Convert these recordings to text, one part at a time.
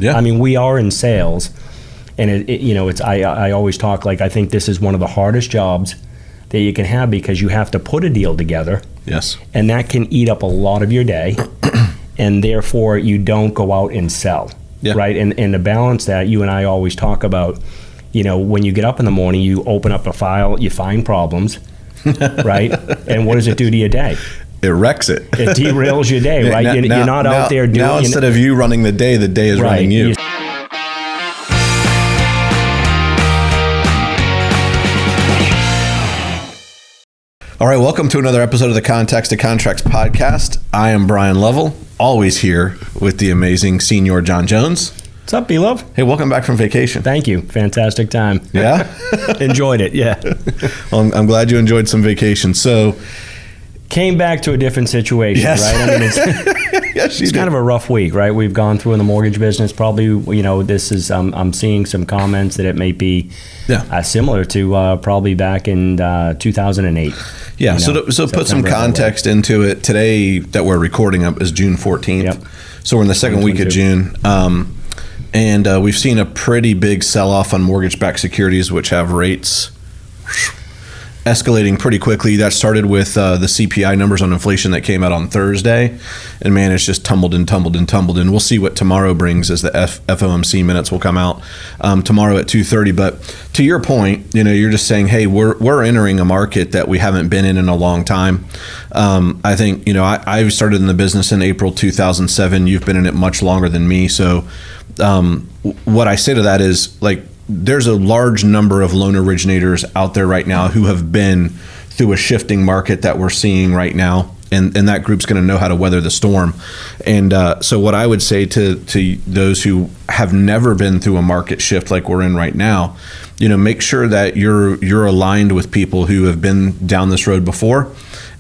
Yeah. I mean, we are in sales, and I always talk like I think this is one of the hardest jobs that you can have because you have to put a deal together. Yes. And that can eat up a lot of your day, and therefore you don't go out and sell. Yeah. Right? And to balance that, you and I always talk about, when you get up in the morning, you open up a file, you find problems, right? And what does it do to your day? It wrecks it. It derails your day, right? You're not out there doing... Now instead of you running the day is right, running you. All right, welcome to another episode of the Context to Contracts podcast. I am Bryan Lovell, always here with the amazing Senior John Jones. What's up, B-Love? Hey, welcome back from vacation. Thank you. Fantastic time. Yeah? Enjoyed it, yeah. Well, I'm glad you enjoyed some vacation. So, came back to a different situation, yes. Right? I mean, it's kind of a rough week, right? We've gone through in the mortgage business. Probably, this is. I'm seeing some comments that it may be similar to probably back in 2008. Yeah. So put some context into it. Today that we're recording up is June 14th. Yep. So we're in the second week of June. And we've seen a pretty big sell-off on mortgage-backed securities, which have rates escalating pretty quickly. That started with the CPI numbers on inflation that came out on Thursday. And man, it's just tumbled and tumbled and tumbled. And we'll see what tomorrow brings as the FOMC minutes will come out tomorrow at 2:30. But to your point, you're just saying, hey, we're entering a market that we haven't been in a long time. I think, I started in the business in April 2007. You've been in it much longer than me. So what I say to that is, like, there's a large number of loan originators out there right now who have been through a shifting market that we're seeing right now. And that group's going to know how to weather the storm. And so what I would say to those who have never been through a market shift like we're in right now, make sure that you're aligned with people who have been down this road before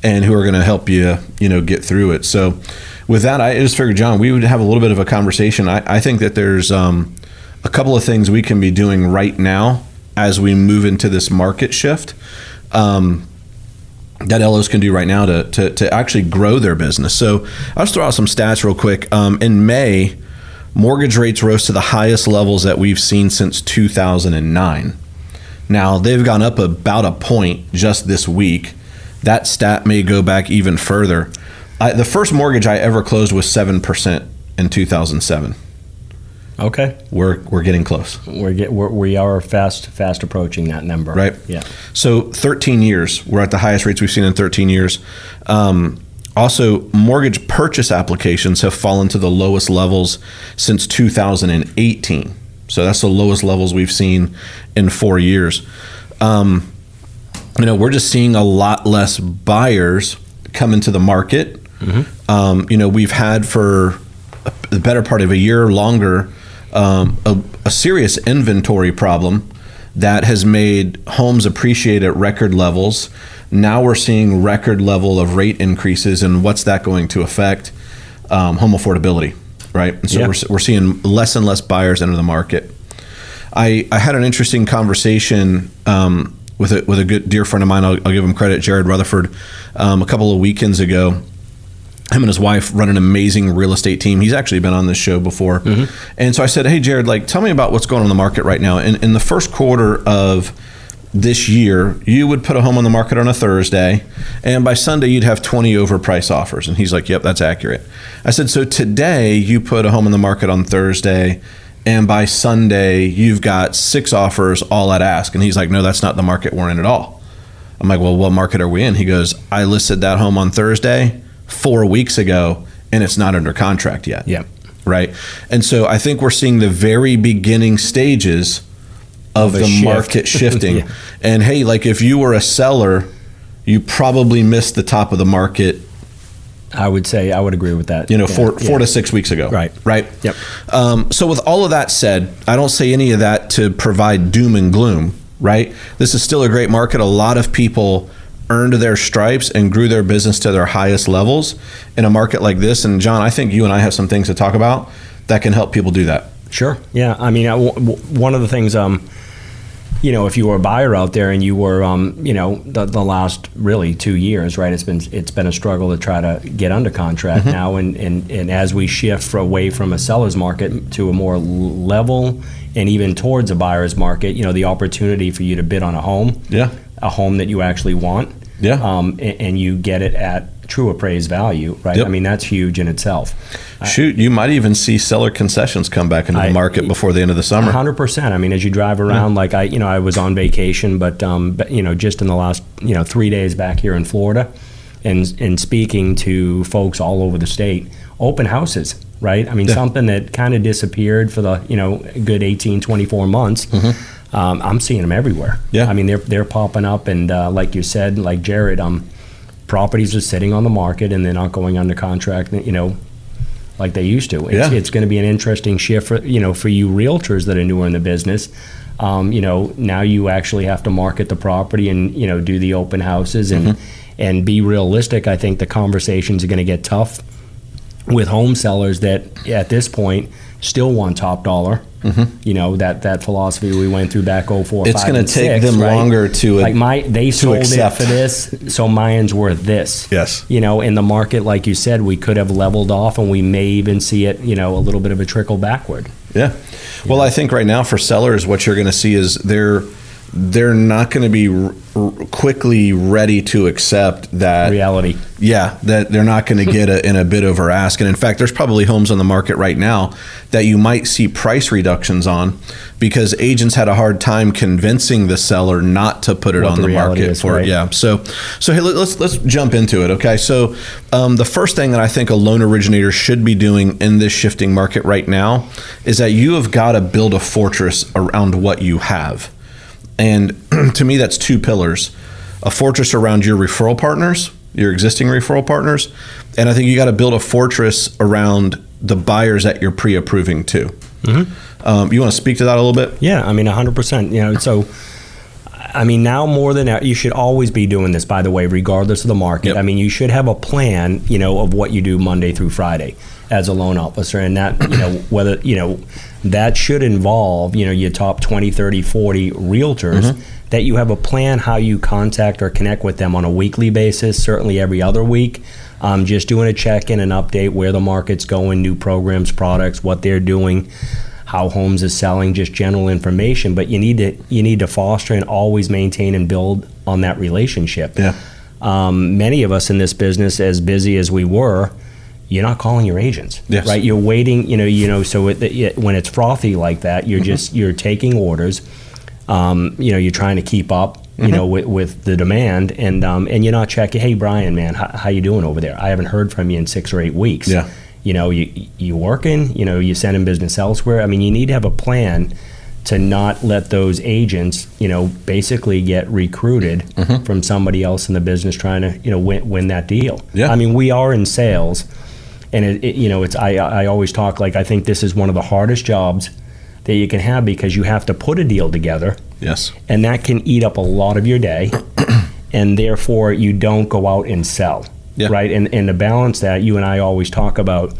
and who are going to help you, get through it. So with that, I just figured, John, we would have a little bit of a conversation. I think that there's a couple of things we can be doing right now as we move into this market shift that LOs can do right now to actually grow their business. So I'll just throw out some stats real quick. In May, mortgage rates rose to the highest levels that we've seen since 2009. Now, they've gone up about a point just this week. That stat may go back even further. The first mortgage I ever closed was 7% in 2007. Okay, we're getting close. We are fast approaching that number. Right. Yeah. So 13 years, we're at the highest rates we've seen in 13 years. Also, mortgage purchase applications have fallen to the lowest levels since 2018. So that's the lowest levels we've seen in 4 years. We're just seeing a lot less buyers come into the market. Mm-hmm. We've had for the better part of a year longer a serious inventory problem that has made homes appreciate at record levels. Now we're seeing record level of rate increases, and what's that going to affect? Home affordability, right? And so we're seeing less and less buyers enter the market. I had an interesting conversation with a good dear friend of mine. I'll give him credit, Jared Rutherford, a couple of weekends ago. Him and his wife run an amazing real estate team. He's actually been on this show before. Mm-hmm. And so I said, hey, Jared, tell me about what's going on in the market right now. In the first quarter of this year, you would put a home on the market on a Thursday, and by Sunday, you'd have 20 overpriced offers. And he's like, yep, that's accurate. I said, so today, you put a home on the market on Thursday, and by Sunday, you've got 6 offers all at ask. And he's like, no, that's not the market we're in at all. I'm like, well, what market are we in? He goes, I listed that home on Thursday 4 weeks ago, and it's not under contract yet. Yeah. Right. And so I think we're seeing the very beginning stages of the market shifting. Yeah. And hey, if you were a seller, you probably missed the top of the market. I would say I would agree with that. 4 to 6 weeks ago. Right. Yep. So with all of that said, I don't say any of that to provide doom and gloom. Right. This is still a great market. A lot of people earned their stripes and grew their business to their highest levels in a market like this. And John, I think you and I have some things to talk about that can help people do that. Sure. Yeah. I mean, one of the things if you were a buyer out there and you were, the last really 2 years, right? It's been a struggle to try to get under contract now, and as we shift away from a seller's market to a more level and even towards a buyer's market, the opportunity for you to bid on a home, a home that you actually want, and you get it at true appraised value, right? Yep. I mean, that's huge in itself. Shoot, you might even see seller concessions come back into the market before the end of the summer. 100%. I mean, as you drive around, like I was on vacation, but just in the last 3 days back here in Florida, and speaking to folks all over the state, open houses, right? I mean, something that kind of disappeared for the good 18, 24 months. I'm seeing them everywhere. I mean, they're popping up, and like you said, like Jared, properties are sitting on the market and they're not going under contract, like they used to. It's going to be an interesting shift for you realtors that are newer in the business. Now you actually have to market the property and do the open houses and be realistic. I think the conversations are going to get tough with home sellers that at this point still want top dollar. That philosophy we went through back 04, it's 5, going to take them longer to they sold accept. it for this, so mine's worth this. Yes. In the market, like you said, we could have leveled off, and we may even see it, a little bit of a trickle backward. Yeah. Well, I think right now for sellers, what you're going to see is they're not going to be quickly ready to accept that reality. Yeah, that they're not going to get in a bid over ask. And in fact, there's probably homes on the market right now that you might see price reductions on because agents had a hard time convincing the seller not to put it on the market for it. Yeah. So hey, let's jump into it. Okay. So the first thing that I think a loan originator should be doing in this shifting market right now is that you have got to build a fortress around what you have. And to me, that's two pillars: a fortress around your referral partners, your existing referral partners, and I think you got to build a fortress around the buyers that you're pre-approving to. You want to speak to that a little bit? Yeah, I mean, 100%. So, I mean, now more than ever, you should always be doing this, by the way, regardless of the market. I mean, you should have a plan, of what you do Monday through Friday as a loan officer, and that, whether, that should involve, your top 20, 30, 40 realtors, that you have a plan how you contact or connect with them on a weekly basis, certainly every other week. Just doing a check-in and update where the market's going, new programs, products, what they're doing, how homes is selling, just general information. But you need to foster and always maintain and build on that relationship. Yeah. Many of us in this business, as busy as we were, you're not calling your agents, right? You're waiting, so when it's frothy like that, you're taking orders, you're trying to keep up, with the demand, and you're not checking, hey, Bryan, man, how you doing over there? I haven't heard from you in 6 or 8 weeks. Yeah. You working, you sending business elsewhere. I mean, you need to have a plan to not let those agents, basically get recruited from somebody else in the business trying to, win that deal. Yeah. I mean, we are in sales. And I always talk like I think this is one of the hardest jobs that you can have because you have to put a deal together. Yes. And that can eat up a lot of your day, and therefore you don't go out and sell. Yeah. Right. And to balance that, you and I always talk about,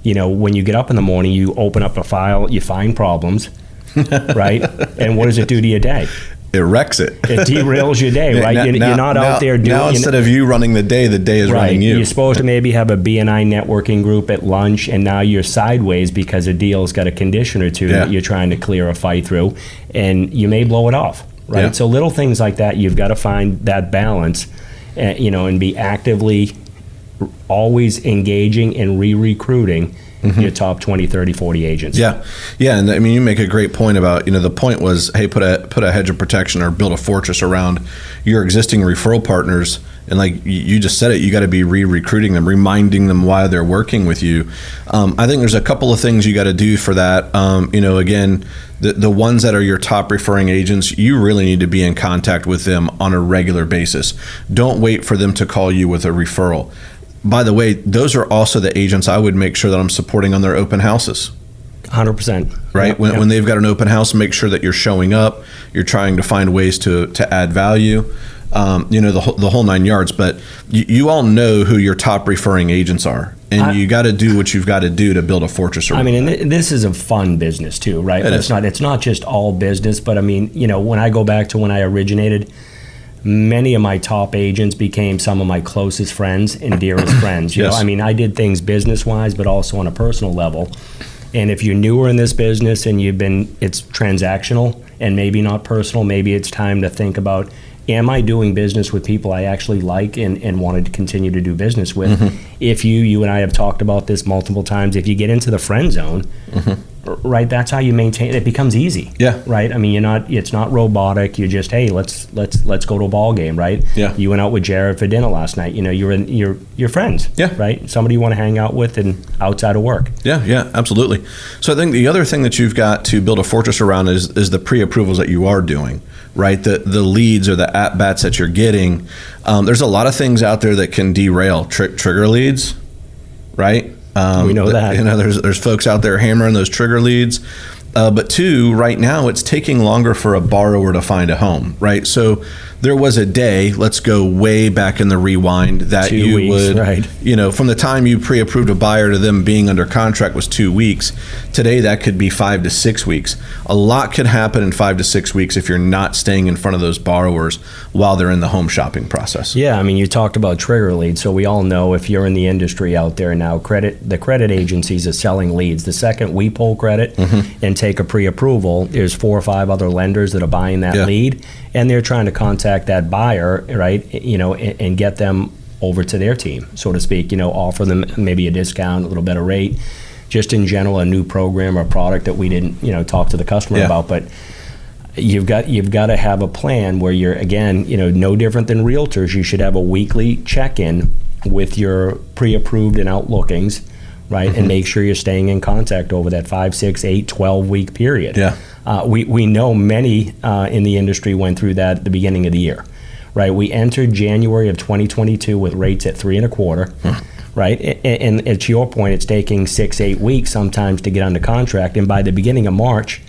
when you get up in the morning, you open up a file, you find problems, right? And what does it do to your day? It wrecks it. It derails your day, right? You're not out there doing... Now instead of you running the day is running you. You're supposed to maybe have a B&I networking group at lunch, and now you're sideways because a deal's got a condition or two that you're trying to clear a fight through, and you may blow it off, right? Yeah. So little things like that, you've got to find that balance, and be actively always engaging and re-recruiting your top 20, 30, 40 agents. Yeah. Yeah. And I mean, you make a great point about, the point was, hey, put a hedge of protection or build a fortress around your existing referral partners. And like you just said it, you got to be re-recruiting them, reminding them why they're working with you. I think there's a couple of things you got to do for that. Again, the ones that are your top referring agents, you really need to be in contact with them on a regular basis. Don't wait for them to call you with a referral. By the way, those are also the agents I would make sure that I'm supporting on their open houses. 100%. Right? Yep. When they've got an open house, make sure that you're showing up, you're trying to find ways to add value, the whole 9 yards. But you all know who your top referring agents are. and you got to do what you've got to do to build a fortress around. I mean, and this is a fun business too, right? It's not just all business, but I mean, when I go back to when I originated, many of my top agents became some of my closest friends and dearest friends. You know, I mean, I did things business-wise, but also on a personal level. And if you're newer in this business and it's transactional and maybe not personal, maybe it's time to think about, am I doing business with people I actually like and wanted to continue to do business with? If you and I have talked about this multiple times, if you get into the friend zone, right, that's how you maintain it. Becomes easy. Yeah. Right. I mean, it's not robotic. You're just, hey, let's go to a ball game, right? Yeah. You went out with Jared for dinner last night. You're friends. Yeah. Right. Somebody you want to hang out with and outside of work. Yeah. Yeah. Absolutely. So I think the other thing that you've got to build a fortress around is the pre-approvals that you are doing, right? The leads or the at-bats that you're getting. There's a lot of things out there that can derail trigger leads, right? We know that. There's folks out there hammering those trigger leads. But two, right now, it's taking longer for a borrower to find a home, right? So there was a day, let's go way back in the rewind, that 2 weeks, would, right. From the time you pre-approved a buyer to them being under contract was 2 weeks. Today, that could be 5 to 6 weeks. A lot could happen in 5 to 6 weeks if you're not staying in front of those borrowers while they're in the home shopping process. Yeah, I mean, you talked about trigger leads. So we all know, if you're in the industry out there now, the credit agencies are selling leads. The second we pull credit and take a pre-approval, there's 4 or 5 other lenders that are buying that lead, and they're trying to contact that buyer, right, and get them over to their team, so to speak, offer them maybe a discount, a little better rate, just in general, a new program or product that we didn't, talk to the customer about. But you've got to have a plan where you're, again, no different than realtors. You should have a weekly check-in with your pre-approved and outlookings, right? And make sure you're staying in contact over that 5, 6, 8, 12-week period. Yeah. We know many in the industry went through that at the beginning of the year, right? We entered January of 2022 with rates at 3.25, right? And to your point, it's taking 6, 8 weeks sometimes to get under contract. And by the beginning of March,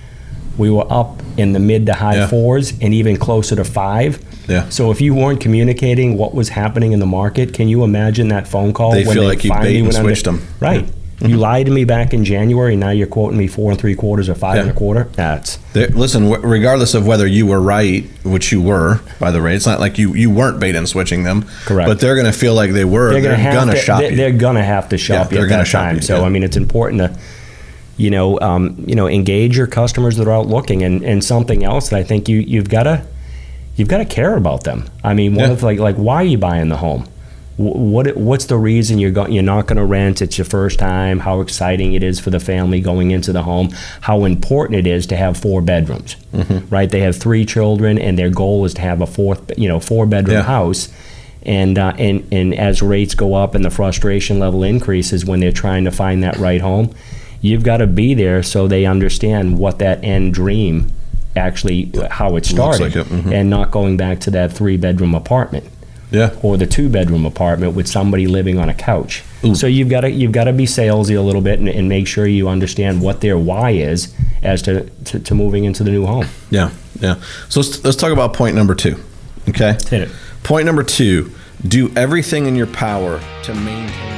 we were up in the mid to high 4s and even closer to 5. Yeah. So if you weren't communicating what was happening in the market, can you imagine that phone call? They feel like you bait and switched them. Right. Yeah. You lied to me back in January, now you're quoting me 4.75 or 5.25. Listen, regardless of whether you were right, which you were, by the way, it's not like you weren't bait and switching them. Correct. But they're going to feel like they were. They're going to shop you. They're going to have to shop you at that time. So I mean, it's important to engage your customers that are out looking, and something else that I think you've got to care about them. I mean, one of like why are you buying the home? What's the reason you're not going to rent? It's your first time. How exciting it is for the family going into the home. How important it is to have 4 bedrooms, right? They have 3 children, and their goal is to have a 4-bedroom house. And as rates go up and the frustration level increases when they're trying to find that right home, you've got to be there so they understand what that end dream actually, how it started, and not going back to that 3-bedroom apartment. Yeah. Or the 2-bedroom apartment with somebody living on a couch. Ooh. So you've got to be salesy a little bit and make sure you understand what their why is as to moving into the new home. Yeah, yeah. So let's talk about point number 2. Okay. Hit it. Point number 2: do everything in your power to maintain